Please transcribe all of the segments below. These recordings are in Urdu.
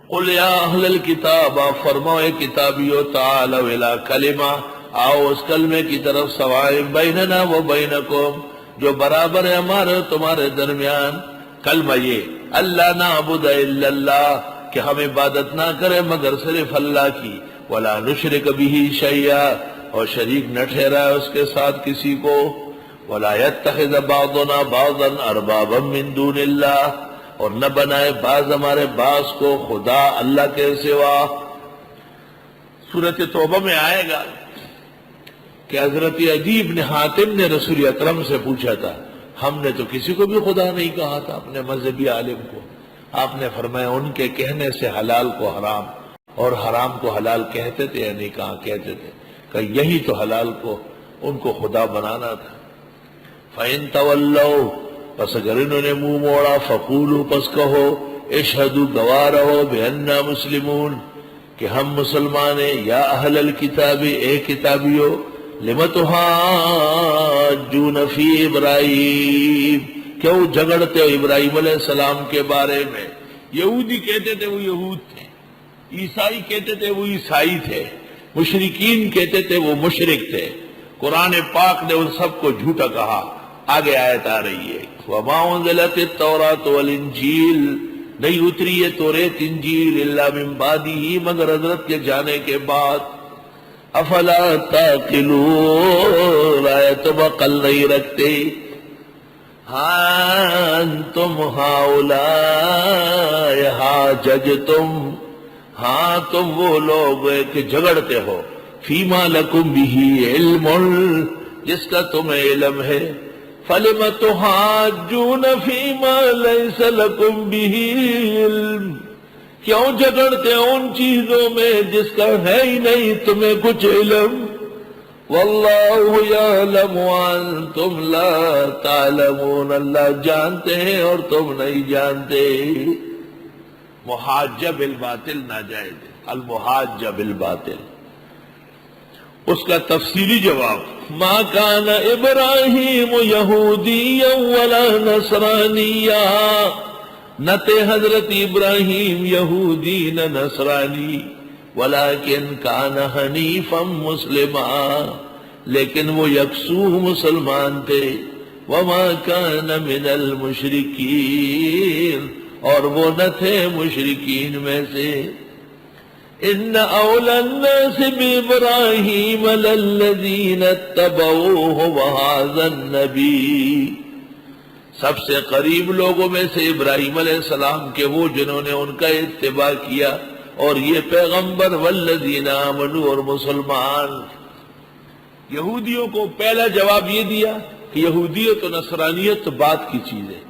قل یا اہل الکتاب، آپ فرماؤ اے کتابیو، تعالوا الی کلمہ، آؤ اس کلمے کی طرف، سوائے بیننا و بینکم، جو برابر ہے ہمارے اور تمہارے درمیان۔ کلمہ یہ اللہ نعبد الا اللہ، کہ ہم عبادت نہ کریں مگر صرف اللہ کی، ولا نشرک بہ شیئا، اور شریک نہ ٹھہرائے اس کے ساتھ کسی کو، ولا يتخذ بعضنا بعضا اربابا من دون اللہ، اور نہ بنائے بعض ہمارے بعض کو خدا اللہ کے سوا۔ سورۃ توبہ میں آئے گا کہ حضرت عدی بن حاتم نے رسول اکرم سے پوچھا تھا، ہم نے تو کسی کو بھی خدا نہیں کہا تھا اپنے مذہبی عالم کو۔ آپ نے فرمایا ان کے کہنے سے حلال کو حرام اور حرام کو حلال کہتے تھے یا نہیں کہا کہتے تھے، کہ یہی تو حلال کو ان کو خدا بنانا تھا۔ فَإِن تَوَلَّوْا، پس اگر انہوں نے منہ موڑا، فَقُولُوا، پس کہو، اِشْهَدُوا، گواہ رہو، بِأَنَّا مُسْلِمُونَ، کہ ہم مسلمان ہیں۔ یا اہل الکتاب، اے کتابیو، لِمَ تُحَاجُّونَ فِي ابراہیم، کیوں جھگڑتے ہو ابراہیم علیہ السلام کے بارے میں؟ یہودی کہتے تھے وہ یہود تھے، عیسائی کہتے تھے وہ عیسائی تھے، مشرکین کہتے تھے وہ مشرک تھے۔ قرآن پاک نے ان سب کو جھوٹا کہا۔ آگے آیت آ رہی ہے، وَمَا أُنزِلَتِ التَّوْرَاةُ وَالْإِنْجِيلُ، نہیں اتری یہ توریت انجیل الا من بعدہ، مگر حضرت کے جانے کے بعد۔ افلا تعقلون، آیا تم عقل نہیں رکھتے؟ ہاں انتم ہؤلاء حاججتم، ہاں تم وہ لوگ کہ جھگڑتے ہو، فیما لکم بہ علم، جس کا تمہیں علم ہے، فلم تحاجون فیما لیس لکم بہ علم، کیوں جھگڑتے ہو ان چیزوں میں جس کا ہے ہی نہیں تمہیں کچھ علم۔ واللہ یعلم وانتم لا تعلمون، اللہ جانتے ہیں اور تم نہیں جانتے۔ محاجہ بالباطل ناجائز ہے، المحاجہ بالباطل۔ اس کا تفصیلی جواب، ما کان ابراہیم یہودیا ولا نصرانیا، نہ تھے حضرت ابراہیم یہودی نہ نصرانی، ولیکن کان حنیفا مسلما، لیکن وہ یکسو مسلمان تھے، وما کان من المشرکین، اور وہ نہ تھے مشرکین میں سے۔ ان اولی الناس بابراہیم للذین اتبعوہ وہذا النبی، سب سے قریب لوگوں میں سے ابراہیم علیہ السلام کے وہ جنہوں نے ان کا اتباع کیا، اور یہ پیغمبر، والذین آمنوا، اور مسلمان۔ یہودیوں کو پہلا جواب یہ دیا کہ یہودیت و نصرانیت تو بات کی چیز ہے،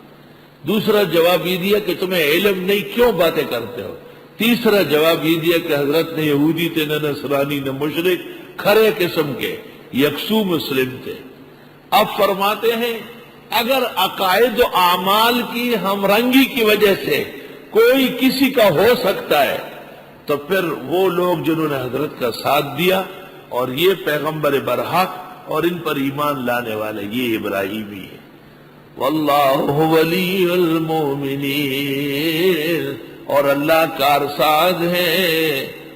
دوسرا جواب یہ دیا کہ تمہیں علم نہیں، کیوں باتیں کرتے ہو، تیسرا جواب یہ دیا کہ حضرت نے یہودی تھے نہ نصرانی نہ مشرک، کھرے قسم کے یکسو مسلم تھے۔ اب فرماتے ہیں اگر عقائد و اعمال کی ہم رنگی کی وجہ سے کوئی کسی کا ہو سکتا ہے، تو پھر وہ لوگ جنہوں نے حضرت کا ساتھ دیا اور یہ پیغمبر برحق اور ان پر ایمان لانے والے یہ ابراہیمی ہے۔ واللہ ولی المؤمنین، اور اللہ کارساز ہے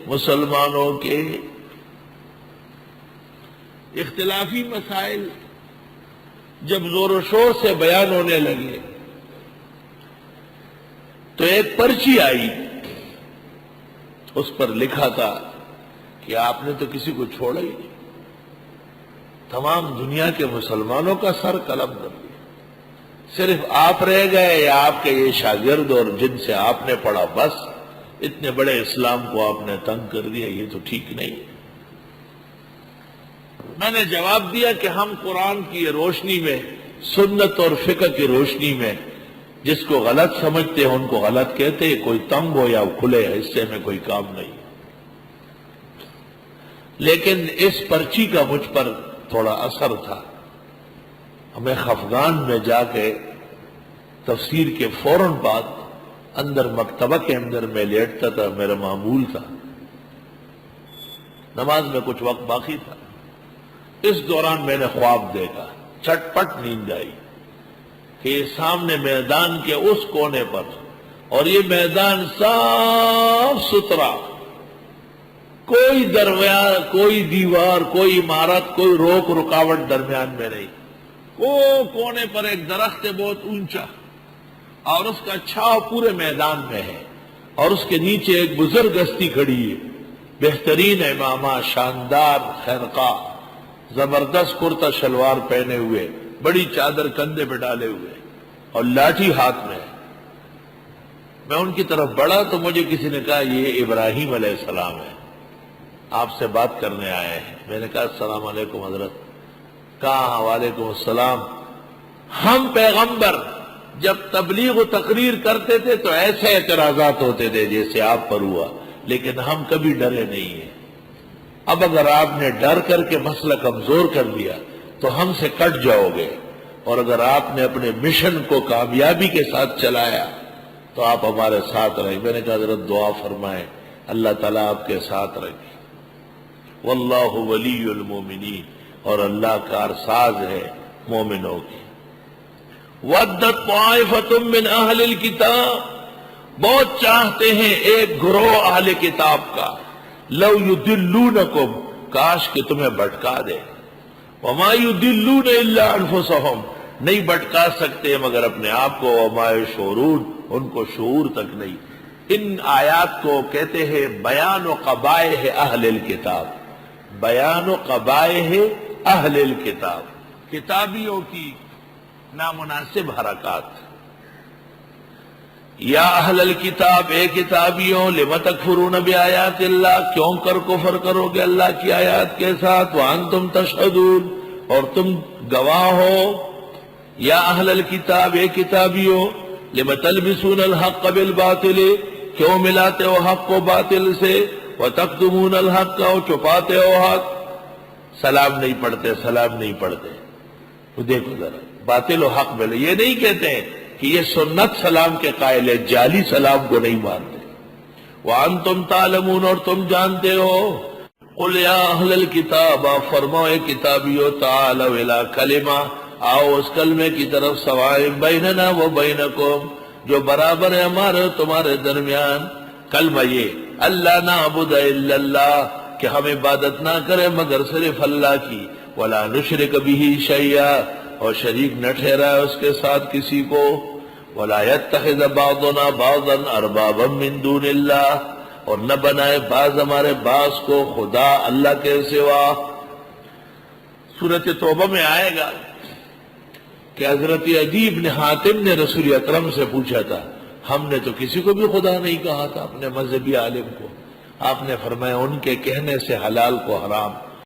مسلمانوں کے۔ اختلافی مسائل جب زور و شور سے بیان ہونے لگے تو ایک پرچی آئی، اس پر لکھا تھا کہ آپ نے تو کسی کو چھوڑا ہی نہیں، تمام دنیا کے مسلمانوں کا سر قلم کر دیا، صرف آپ رہ گئے یا آپ کے یہ شاگرد اور جن سے آپ نے پڑھا، بس اتنے بڑے اسلام کو آپ نے تنگ کر دیا، یہ تو ٹھیک نہیں۔ میں نے جواب دیا کہ ہم قرآن کی روشنی میں، سنت اور فقہ کی روشنی میں جس کو غلط سمجھتے ہیں ان کو غلط کہتے ہیں، کوئی تنگ ہو یا کھلے، حصے میں کوئی کام نہیں۔ لیکن اس پرچی کا مجھ پر تھوڑا اثر تھا۔ ہمیں خفگان میں جا کے تفسیر کے فوراً بعد اندر مکتبہ کے اندر میں لیٹتا تھا، میرا معمول تھا، نماز میں کچھ وقت باقی تھا۔ اس دوران میں نے خواب دیکھا، چھٹ پٹ نیند آئی کہ یہ سامنے میدان کے اس کونے پر، اور یہ میدان صاف ستھرا، کوئی درمیان، کوئی دیوار، کوئی عمارت، کوئی روک رکاوٹ درمیان میں نہیں. کونے پر ایک درخت ہے بہت اونچا، اور اس کا چھاؤ پورے میدان میں ہے، اور اس کے نیچے ایک بزرگ ہستی کھڑی ہے، بہترین امامہ، شاندار خرقہ، زبردست کرتا شلوار پہنے ہوئے، بڑی چادر کندھے پہ ڈالے ہوئے، اور لاٹھی ہاتھ میں. میں ان کی طرف بڑھا تو مجھے کسی نے کہا یہ ابراہیم علیہ السلام ہے، آپ سے بات کرنے آئے ہیں. میں نے کہا السلام علیکم حضرت. کہا وعلیکم السلام. ہم پیغمبر جب تبلیغ و تقریر کرتے تھے تو ایسے اعتراضات ہوتے تھے جیسے آپ پر ہوا، لیکن ہم کبھی ڈرے نہیں ہیں. اب اگر آپ نے ڈر کر کے مسئلہ کمزور کر دیا تو ہم سے کٹ جاؤ گے، اور اگر آپ نے اپنے مشن کو کامیابی کے ساتھ چلایا تو آپ ہمارے ساتھ رہیں. میں نے کہا حضرت دعا فرمائیں، اللہ تعالیٰ آپ کے ساتھ رکھے. واللہ ولی المومنین، اور اللہ کارساز ہے مومنوں کی. وَدَّتْ طَائِفَةٌ مِّنْ أَهْلِ الْكِتَابِ، بہت چاہتے ہیں ایک گروہ اہل کتاب کا، لَوْ يُدِلُّونَكُمْ، کاش کہ تمہیں بھٹکا دے. وَمَا يُدِلُّونَ إِلَّا أَنفُسَهُمْ، نہیں بھٹکا سکتے مگر اپنے آپ کو. وَمَا يَشْعُرُونَ، ان کو شعور تک نہیں. ان آیات کو کہتے ہیں بیان و قبائح اہل الکتاب، بیان و قبائح اہل الکتاب، کتابیوں کی نامناسب حرکات. یا اہل الکتاب، اے کتابیوں، لم تکفرون بآیات اللہ، کیوں کر کفر کرو گے اللہ کی آیات کے ساتھ، وانتم تشہدون، اور تم گواہ ہو. یا اہل الکتاب، اے کتابیوں، لم تلبسون الحق بالباطل، کیوں ملاتے ہو حق کو باطل سے، وتکتمون الحق، اور چھپاتے ہو حق. سلام نہیں پڑھتے، سلام نہیں پڑھتے. تو دیکھو ذرا، باطل و حق ملے. یہ نہیں کہتے ہیں کہ یہ سنت سلام کے قائل ہے، جعلی سلام کو نہیں مانتے. وانتم تعلمون، اور تم جانتے ہو. قل یا اہل الکتاب، فرماؤ اے کتابیو، تعالوا الی کلمہ، آؤ اس کلمے کی طرف، سواء بیننا و بینکم، جو برابر ہے ہمارے تمہارے درمیان. کلمہ یہ، اللہ نعبد الا اللہ، کہ ہم عبادت نہ کریں مگر صرف اللہ کی. ولا نشرک بہ شیئا، اور شریک نہ ٹھہرائے اس کے ساتھ کسی کو. ولا یتخذ بعضنا بعضا اربابا من دون اللہ، اور نہ بنائے بعض ہمارے بعض کو خدا اللہ کے سوا. سورۃ توبہ میں آئے گا کہ حضرت عدی بن حاتم نے رسول اکرم سے پوچھا تھا، ہم نے تو کسی کو بھی خدا نہیں کہا تھا اپنے مذہبی عالم کو. آپ نے فرمایا ان کے کہنے سے حلال کو حرام،